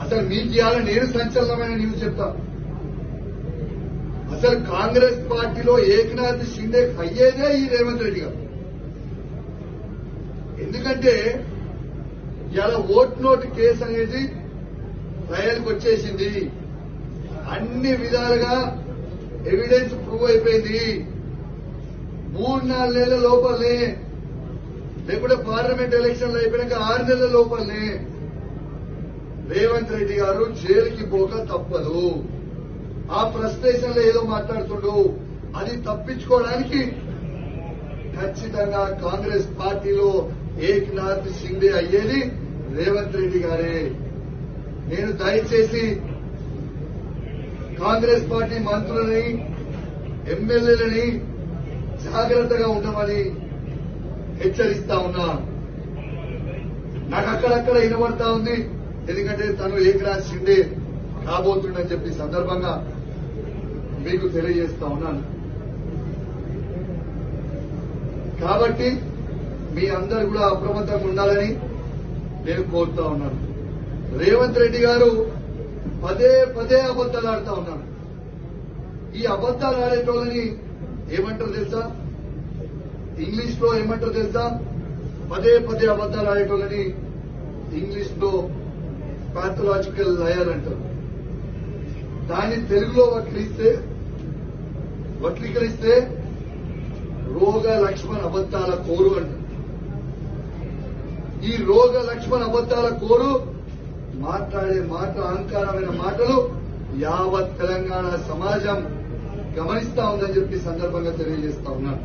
అసలు మీకు ఇవాళ నేను సంచలనమైన న్యూస్ చెప్తా. అసలు కాంగ్రెస్ పార్టీలో ఏకనాథ్ షిండే అయ్యేదే ఈ రేవంత్ రెడ్డి గారు. ఎందుకంటే ఇవాళ ఓట్ నోట్ కేసు అనేది ట్రయల్కి వచ్చేసింది. అన్ని విధాలుగా ఎవిడెన్స్ ప్రూవ్ అయిపోయింది. 3-4 నెలల లోపలనే, లేకుంటే పార్లమెంట్ ఎలక్షన్లు అయిపోయాక 6 నెలల లోపలనే రేవంత్ రెడ్డి గారు జైలుకి పోక తప్పదు. ఆ ఫ్రస్ట్రేషన్ లో ఏదో మాట్లాడుతుండు, అది తప్పించుకోవడానికి ఖచ్చితంగా కాంగ్రెస్ పార్టీలో ఏకనాథ్ షిండే అయ్యేది రేవంత్ రెడ్డి గారే. నేను దయచేసి కాంగ్రెస్ పార్టీ మంత్రులని, ఎమ్మెల్యేలని జాగ్రత్తగా ఉండమని హెచ్చరిస్తా ఉన్నా. నాకు అక్కడక్కడ వినబడతా ఉంది, ఎందుకంటే తను ఏకనాథ్ షిండే కాబోతుండని చెప్పి సందర్భంగా మీకు తెలియజేస్తా ఉన్నాను. కాబట్టి మీ అందరూ కూడా అప్రమత్తంగా ఉండాలని నేను కోరుతా ఉన్నాను. రేవంత్ రెడ్డి గారు పదే పదే అబద్దాలు ఆడుతా ఉన్నారు. ఈ అబద్దాలు ఆడేటోళ్ళని ఏమంటారు తెలుసా? ఇంగ్లీష్ లో ఏమంటారు తెలుసా? పదే పదే అబద్దాలు ఆడేటోళ్ళని ఇంగ్లీష్ లో పాథలాజికల్ లయర్ అంటారు. దాన్ని తెలుగులో వక్రీకరిస్తే రోగ లక్ష్మణ్ అబద్దాల కోరు అంటారు. ఈ రోగ లక్ష్మణ్ అబద్దాల కోరు మాట్లాడే అహంకారమైన మాటలు యావత్ తెలంగాణ సమాజం గమనిస్తా ఉందని చెప్పి సందర్భంగా తెలియజేస్తా ఉన్నాను.